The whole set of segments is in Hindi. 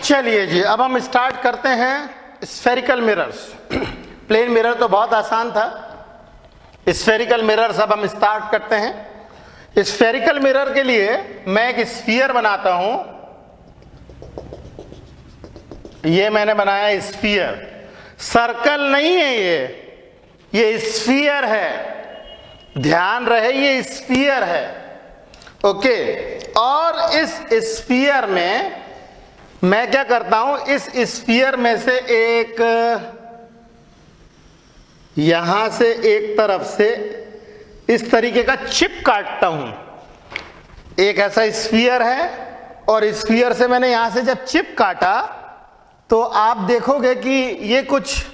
चलिए जी, अब हम स्टार्ट करते हैं स्फेरिकल मिरर्स। प्लेन मिरर तो बहुत आसान था, स्फेरिकल मिरर्स अब हम स्टार्ट करते हैं। स्फेरिकल मिरर के लिए मैं एक स्फीयर बनाता हूं। ये मैंने बनाया स्फीयर, सर्कल नहीं है, ये स्फीयर है। ध्यान रहे ये स्फीयर है, ओके। और इस स्फीयर में मैं क्या करता हूं, इस स्फीयर में से एक यहां से एक तरफ से इस तरीके का चिप काटता हूं। एक ऐसा स्फीयर है और स्फीयर से मैंने यहां से जब चिप काटा तो आप देखोगे कि ये कुछ,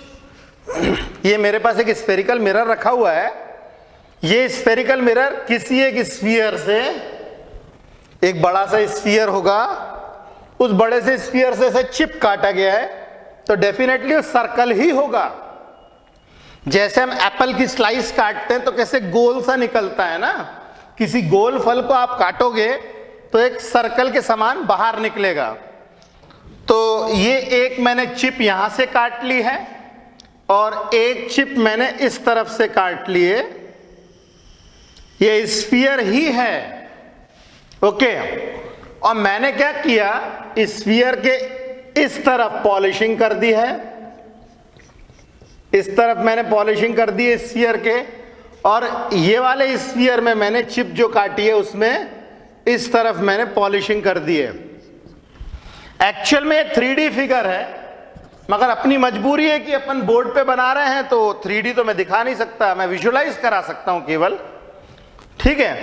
ये मेरे पास एक स्फेरिकल मिरर रखा हुआ है। ये स्फेरिकल मिरर किसी एक स्फीयर से, एक बड़ा सा स्फीयर होगा, उस बड़े से स्फीयर से ऐसे चिप काटा गया है, तो डेफिनेटली वो सर्कल ही होगा। जैसे हम एप्पल की स्लाइस काटते हैं तो कैसे गोल सा निकलता है ना, किसी गोल फल को आप काटोगे तो एक सर्कल के समान बाहर निकलेगा। तो ये एक मैंने चिप यहां से काट ली है और एक चिप मैंने इस तरफ से काट ली है। ये स्फीयर ही है, ओके। और मैंने क्या किया, स्फीयर के इस तरफ पॉलिशिंग कर दी है, इस तरफ मैंने पॉलिशिंग कर दी है स्फीयर के, और ये वाले स्फीयर में मैंने चिप जो काटी है उसमें इस तरफ मैंने पॉलिशिंग कर दी है। एक्चुअल में 3D फिगर है, मगर अपनी मजबूरी है कि अपन बोर्ड पे बना रहे हैं तो 3D तो मैं दिखा नहीं सकता, मैं विजुअलाइज करा सकता हूं केवल, ठीक है।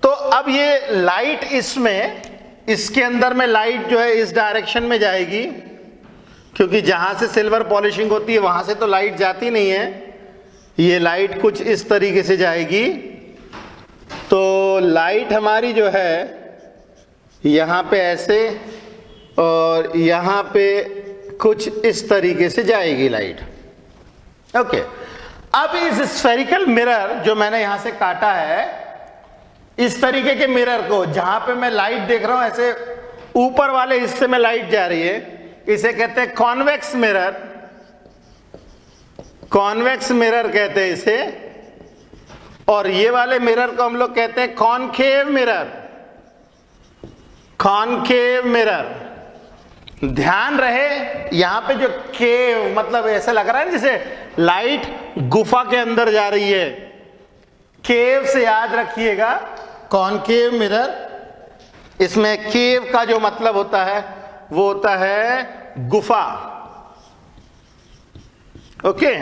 तो अब ये लाइट इसमें, इसके अंदर में लाइट जो है इस डायरेक्शन में जाएगी, क्योंकि जहां से सिल्वर पॉलिशिंग होती है वहां से तो लाइट जाती नहीं है। ये लाइट कुछ इस तरीके से जाएगी, तो लाइट हमारी जो है यहां पे ऐसे और यहां पे कुछ इस तरीके से जाएगी लाइट, ओके। अब इस स्फेरिकल मिरर जो मैंने यहां से काटा है, इस तरीके के मिरर को, जहां पे मैं लाइट देख रहा हूं ऐसे ऊपर वाले हिस्से में लाइट जा रही है, इसे कहते हैं कॉन्वेक्स मिरर। कॉन्वेक्स मिरर कहते हैं इसे। और ये वाले मिरर को हम लोग कहते हैं कॉनकेव मिरर। कॉनकेव मिरर, ध्यान रहे यहां पे जो केव मतलब ऐसा लग रहा है जैसे लाइट गुफा के अंदर जा रही है, केव से याद रखिएगा कॉनकेव मिरर। इसमें केव का जो मतलब होता है वो होता है गुफा, ओके।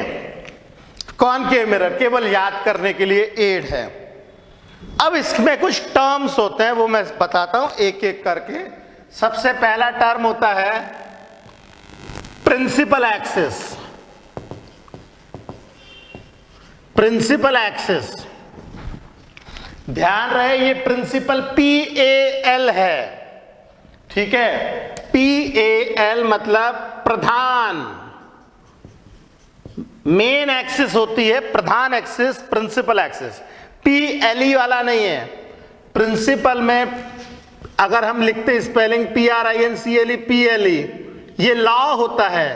कॉनकेव मिरर केवल याद करने के लिए एड है। अब इसमें कुछ टर्म्स होते हैं, वो मैं बताता हूं एक एक करके। सबसे पहला टर्म होता है प्रिंसिपल एक्सिस। प्रिंसिपल एक्सिस, ध्यान रहे ये प्रिंसिपल PAL है, ठीक है। PAL मतलब प्रधान, मेन एक्सिस होती है प्रधान एक्सिस, प्रिंसिपल एक्सिस। PLE वाला नहीं है। प्रिंसिपल में अगर हम लिखते स्पेलिंग PRINCLE PLE, ये लॉ होता है,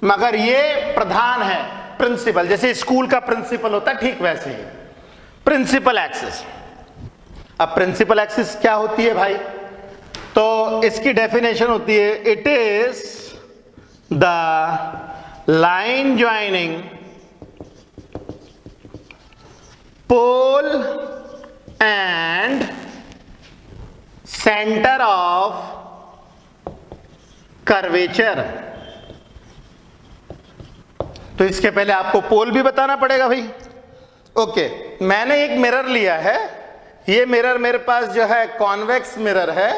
मगर ये प्रधान है, प्रिंसिपल। जैसे स्कूल का प्रिंसिपल होता है, ठीक वैसे ही प्रिंसिपल एक्सिस। अब प्रिंसिपल एक्सिस क्या होती है भाई, तो इसकी डेफिनेशन होती है, it is the line joining pole and centre of curvature. तो इसके पहले आपको पोल भी बताना पड़ेगा भाई, ओके। मैंने एक मिरर लिया है, ये मिरर मेरे पास जो है कॉन्वेक्स मिरर है,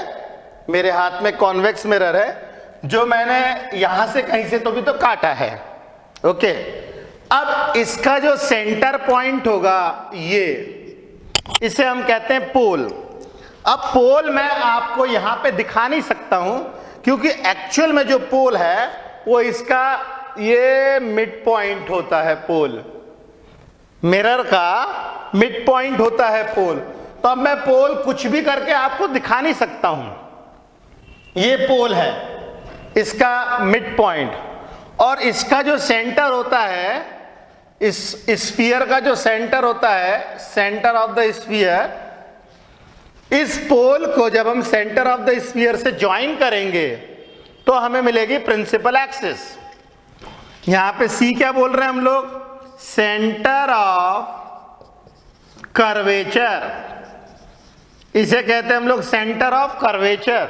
मेरे हाथ में कॉन्वेक्स मिरर है, जो मैंने यहां से कहीं से तो भी तो काटा है, ओके। अब इसका जो सेंटर पॉइंट होगा ये, इसे हम कहते हैं पोल। अब पोल मैं आपको यहां पे दिखा नहीं सकता हूं, क्योंकि एक्चुअल में जो पोल है वो इसका ये मिड पॉइंट होता है। पोल मिरर का मिड पॉइंट होता है पोल। तो अब मैं पोल कुछ भी करके आपको दिखा नहीं सकता हूं, ये पोल है, इसका मिड पॉइंट, और इसका जो सेंटर होता है, इस स्फीयर का जो सेंटर होता है, सेंटर ऑफ द स्फीयर, इस पोल को जब हम सेंटर ऑफ द स्फीयर से ज्वाइन करेंगे तो हमें मिलेगी प्रिंसिपल एक्सिस। यहां पे सी क्या बोल रहे हैं हम लोग, सेंटर ऑफ कर्वेचर, इसे कहते हैं हम लोग सेंटर ऑफ कर्वेचर,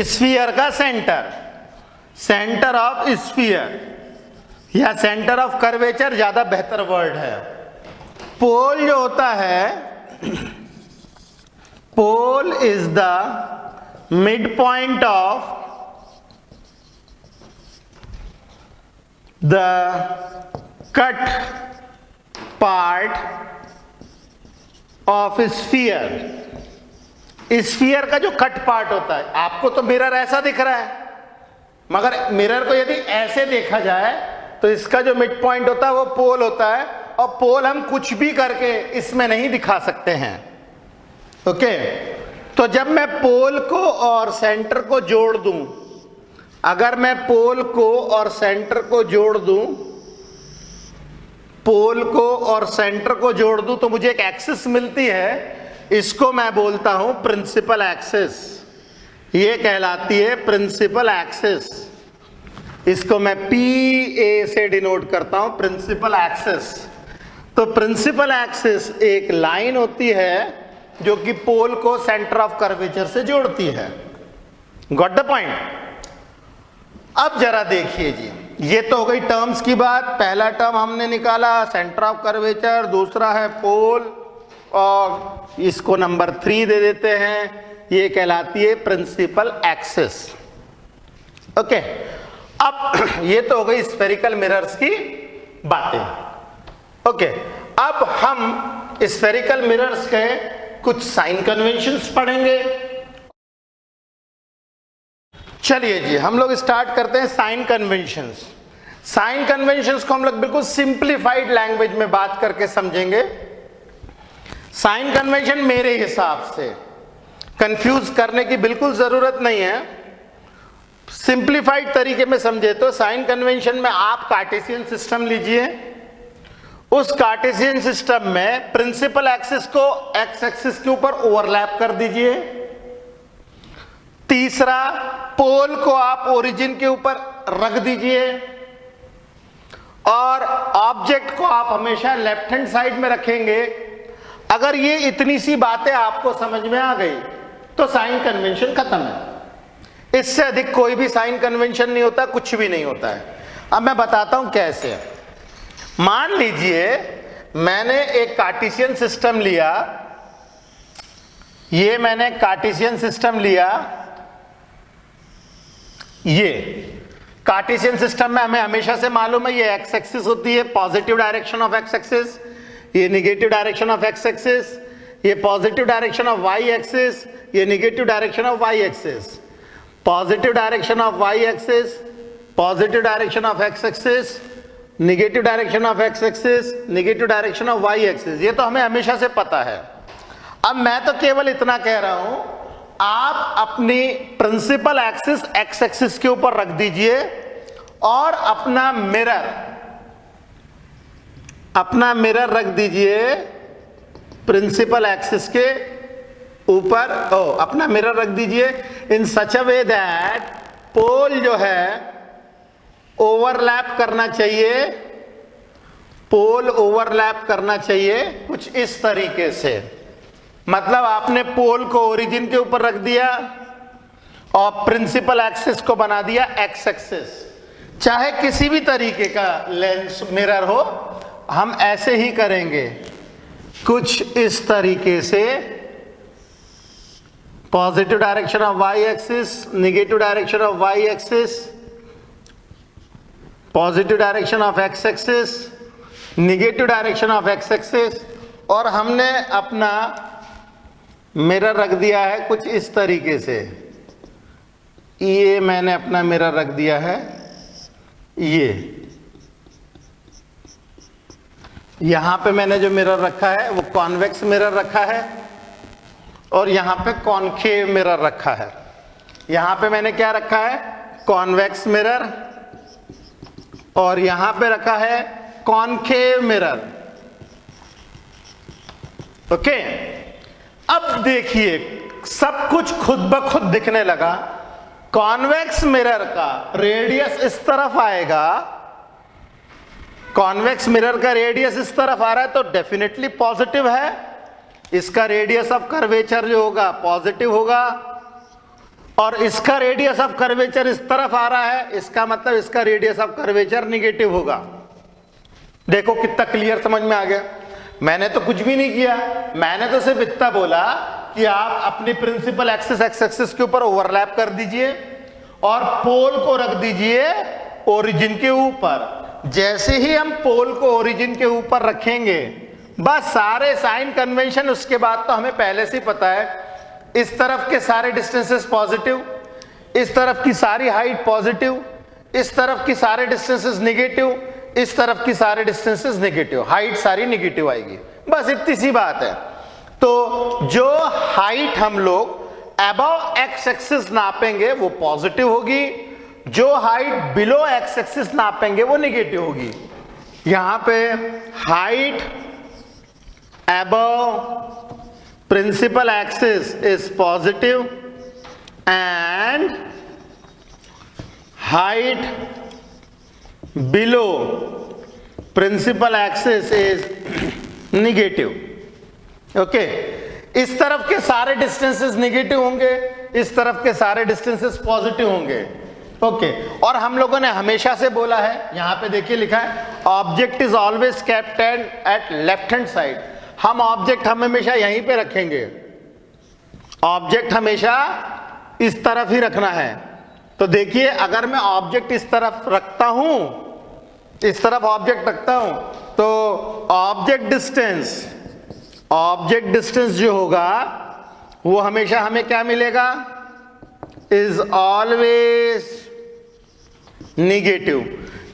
स्फीयर का सेंटर, सेंटर ऑफ स्फीयर या सेंटर ऑफ कर्वेचर ज्यादा बेहतर वर्ड है। पोल जो होता है, pole is the mid point of the cut part of sphere. Sphere का जो कट पार्ट होता है, आपको तो मिरर ऐसा दिख रहा है, मगर मिरर को यदि ऐसे देखा जाए तो इसका जो मिड पॉइंट होता है वो पोल होता है, और पोल हम कुछ भी करके इसमें नहीं दिखा सकते हैं। ओके, तो जब मैं पोल को और सेंटर को जोड़ दूं, अगर मैं पोल को और सेंटर को जोड़ दूं, पोल को और सेंटर को जोड़ दूं तो मुझे एक एक्सिस मिलती है, इसको मैं बोलता हूं प्रिंसिपल एक्सिस। ये कहलाती है प्रिंसिपल एक्सिस, इसको मैं PA से डिनोट करता हूं, प्रिंसिपल एक्सिस। तो प्रिंसिपल एक्सिस एक लाइन होती है जो कि पोल को सेंटर ऑफ कर्वेचर से जोड़ती है। Got the point. अब जरा देखिए जी, ये तो हो गई टर्म्स की बात। पहला टर्म हमने निकाला सेंटर ऑफ कर्वेचर, दूसरा है पोल, और इसको नंबर 3 दे देते हैं, ये कहलाती है प्रिंसिपल एक्सिस। ओके, अब ये तो हो गई स्फेरिकल मिरर्स की बातें। ओके, अब हम स्फेरिकल मिरर्स के कुछ साइन कन्वेंशंस पढ़ेंगे। चलिए जी, हम लोग स्टार्ट करते हैं साइन कन्वेंशंस। साइन कन्वेंशंस को हम लोग बिल्कुल सिंप्लीफाइड लैंग्वेज में बात करके समझेंगे। साइन कन्वेंशन मेरे हिसाब से कंफ्यूज करने की बिल्कुल जरूरत नहीं है, सिंप्लीफाइड तरीके में समझे तो साइन कन्वेंशन में आप कार्टेशियन सिस्टम लीजिए, उस कार्टेशियन सिस्टम में प्रिंसिपल एक्सिस को एक्स एक्सिस के ऊपर ओवरलैप कर दीजिए। तीसरा, पोल को आप ओरिजिन के ऊपर रख दीजिए, और ऑब्जेक्ट को आप हमेशा लेफ्ट हैंड साइड में रखेंगे। अगर ये इतनी सी बातें आपको समझ में आ गई तो साइन कन्वेंशन खत्म है। इससे अधिक कोई भी साइन कन्वेंशन नहीं होता, कुछ भी नहीं होता है। अब मैं बताता हूं कैसे। मान लीजिए मैंने एक कार्टेशियन सिस्टम लिया, ये मैंने कार्टेशियन सिस्टम लिया, ये कार्टेशियन सिस्टम में हमें हमेशा से मालूम है ये एक्स एक्सिस होती है, positive direction of x axis, ये negative direction of x axis, ये positive direction of Y axis, ये negative direction of Y axis, positive direction of Y axis, positive direction of x axis, negative direction of x axis, negative direction of Y axis. ये तो हमें हमेशा से पता है। अब मैं तो केवल इतना कह रहा हूं, आप अपनी प्रिंसिपल एक्सिस एक्स एक्सिस के ऊपर रख दीजिए और अपना मिरर रख दीजिए प्रिंसिपल एक्सिस के ऊपर। अपना मिरर रख दीजिए इन सच अ वे दैट पोल जो है ओवरलैप करना चाहिए, पोल ओवरलैप करना चाहिए कुछ इस तरीके से। मतलब आपने पोल को ओरिजिन के ऊपर रख दिया और प्रिंसिपल एक्सिस को बना दिया एक्स एक्सिस। चाहे किसी भी तरीके का लेंस मिरर हो, हम ऐसे ही करेंगे कुछ इस तरीके से। Positive direction of Y axis, negative direction of Y axis, positive direction of x axis, negative direction of x axis, और हमने अपना मिरर रख दिया है कुछ इस तरीके से। ये मैंने अपना मिरर रख दिया है, ये यहां पे मैंने जो मिरर रखा है वो कॉन्वेक्स मिरर रखा है, और यहां पे कॉनकेव मिरर रखा है। यहां पे मैंने क्या रखा है, कॉन्वेक्स मिरर, और यहां पे रखा है कॉनकेव मिरर। ओके, अब देखिए सब कुछ खुद ब खुद दिखने लगा। कॉन्वेक्स मिरर का रेडियस इस तरफ आएगा, कॉन्वेक्स मिरर का रेडियस इस तरफ आ रहा है तो डेफिनेटली पॉजिटिव है, इसका रेडियस ऑफ कर्वेचर जो होगा पॉजिटिव होगा, और इसका रेडियस ऑफ कर्वेचर इस तरफ आ रहा है, इसका मतलब इसका रेडियस ऑफ कर्वेचर निगेटिव होगा। देखो कितना क्लियर समझ में आ गया। मैंने तो कुछ भी नहीं किया, मैंने तो सिर्फ इतना बोला कि आप अपनी प्रिंसिपल एक्सिस एक्स एक्सिस के ऊपर ओवरलैप कर दीजिए और पोल को रख दीजिए ओरिजिन के ऊपर। जैसे ही हम पोल को ओरिजिन के ऊपर रखेंगे, बस सारे साइन कन्वेंशन उसके बाद तो हमें पहले से ही पता है। इस तरफ के सारे डिस्टेंसेस पॉजिटिव, इस तरफ की सारी हाइट पॉजिटिव, इस तरफ की सारे डिस्टेंसेस नेगेटिव, इस तरफ की सारे डिस्टेंसेस नेगेटिव, हाइट सारी नेगेटिव आएगी। बस इतनी सी बात है। तो जो हाइट हम लोग अबव एक्स एक्सिस नापेंगे वो पॉजिटिव होगी, जो हाइट बिलो एक्स एक्सिस नापेंगे वो नेगेटिव होगी। यहां पे height above principal axis is positive and height below principal axis is negative. Okay, इस तरफ के सारे डिस्टेंसेस नेगेटिव होंगे, इस तरफ के सारे डिस्टेंसेस पॉजिटिव होंगे। ओके, और हम लोगों ने हमेशा से बोला है, यहां पे देखिए लिखा है object is always kept at left hand side. हम ऑब्जेक्ट हम हमेशा यहीं पे रखेंगे, ऑब्जेक्ट हमेशा इस तरफ ही रखना है। तो देखिए अगर मैं ऑब्जेक्ट इस तरफ रखता हूं, इस तरफ ऑब्जेक्ट रखता हूं, तो ऑब्जेक्ट डिस्टेंस जो होगा वो हमेशा हमें क्या मिलेगा, इज ऑलवेज निगेटिव,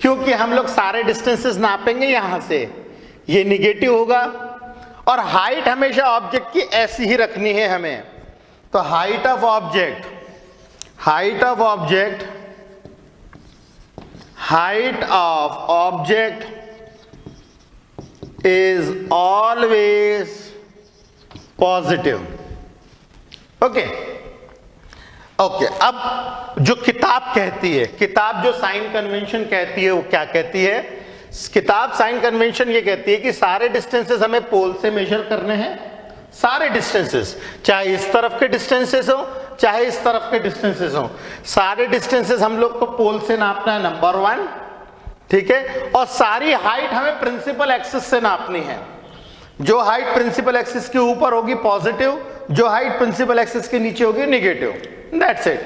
क्योंकि हम लोग सारे डिस्टेंसेस नापेंगे यहां से, ये निगेटिव होगा। और हाइट हमेशा ऑब्जेक्ट की ऐसी ही रखनी है हमें। तो height of object is always positive. Okay, अब जो किताब कहती है, किताब जो साइन कन्वेंशन कहती है वो क्या कहती है? किताब साइन कन्वेंशन ये कहती है कि सारे डिस्टेंसेस हमें पोल से मेजर करने हैं, सारे डिस्टेंसेस, चाहे इस तरफ के डिस्टेंसेस हो चाहे इस तरफ के डिस्टेंसेस हो, सारे डिस्टेंसेस हम लोग को पोल से नापना है, नंबर 1, ठीक है। और सारी हाइट हमें प्रिंसिपल एक्सिस से नापनी है। जो हाइट प्रिंसिपल एक्सिस के ऊपर होगी पॉजिटिव, जो हाइट प्रिंसिपल एक्सिस के नीचे होगी नेगेटिव, दैट्स इट।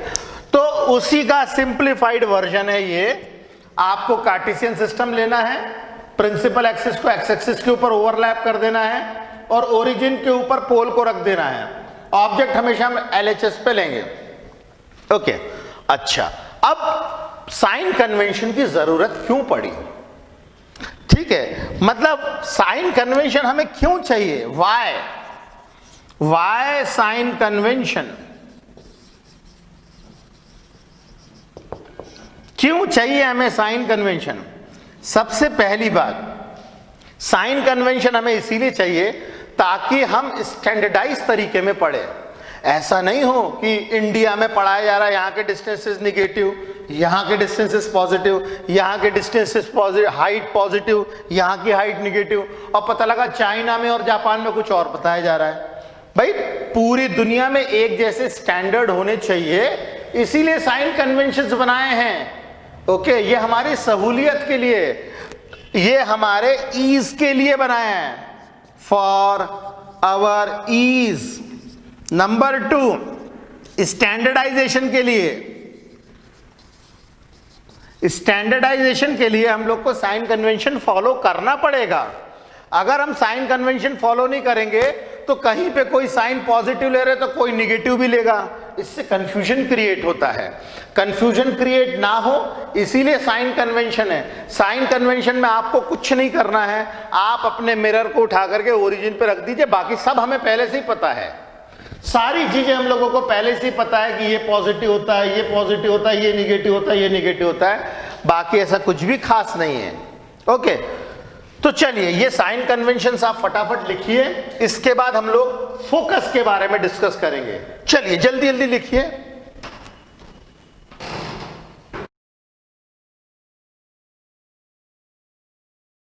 तो उसी का सिंप्लीफाइड वर्जन है ये। आपको कार्टेशियन सिस्टम लेना है, प्रिंसिपल एक्सिस को एक्स एक्सिस के ऊपर ओवरलैप कर देना है और ओरिजिन के ऊपर पोल को रख देना है। ऑब्जेक्ट हमेशा हम एलएचएस पे लेंगे। ओके, अच्छा, अब साइन कन्वेंशन की जरूरत क्यों पड़ी? ठीक है, मतलब साइन कन्वेंशन हमें क्यों चाहिए? वाई साइन कन्वेंशन क्यों चाहिए हमें साइन कन्वेंशन? सबसे पहली बात, साइन कन्वेंशन हमें इसीलिए चाहिए ताकि हम स्टैंडर्डाइज तरीके में पढ़े। ऐसा नहीं हो कि इंडिया में पढ़ाया जा रहा है यहाँ के डिस्टेंसेस निगेटिव, यहाँ के डिस्टेंसेस पॉजिटिव, यहाँ के डिस्टेंसेस पॉजिटिव, हाइट पॉजिटिव, यहाँ की हाइट निगेटिव, और पता लगा चाइना में और जापान में कुछ और बताया जा रहा है। भाई पूरी दुनिया में एक जैसे स्टैंडर्ड होने चाहिए, इसीलिए साइन कन्वेंशंस बनाए हैं। ओके, ये हमारी सहूलियत के लिए, ये हमारे ईज के लिए बनाए हैं, for our ease. Number 2, standardisation के लिए। स्टैंडर्डाइजेशन के लिए हम लोग को साइन कन्वेंशन फॉलो करना पड़ेगा। अगर हम साइन कन्वेंशन फॉलो नहीं करेंगे तो कहीं पे कोई साइन पॉजिटिव ले रहे तो कोई निगेटिव भी लेगा, इससे कंफ्यूजन क्रिएट होता है। कंफ्यूजन क्रिएट ना हो इसीलिए साइन कन्वेंशन है। साइन कन्वेंशन में आपको कुछ नहीं करना है, आप अपने मिरर को उठा करके ओरिजिन पे रख दीजिए, बाकी सब हमें पहले से ही पता है। सारी चीजें हम लोगों को पहले से ही पता है कि ये पॉजिटिव होता है, ये पॉजिटिव होता है, ये निगेटिव होता है, ये निगेटिव होता है, बाकी ऐसा कुछ भी खास नहीं है। ओके, तो चलिए ये साइन कन्वेंशंस आप फटाफट लिखिए, इसके बाद हम लोग फोकस के बारे में डिस्कस करेंगे। चलिए जल्दी जल्दी लिखिए।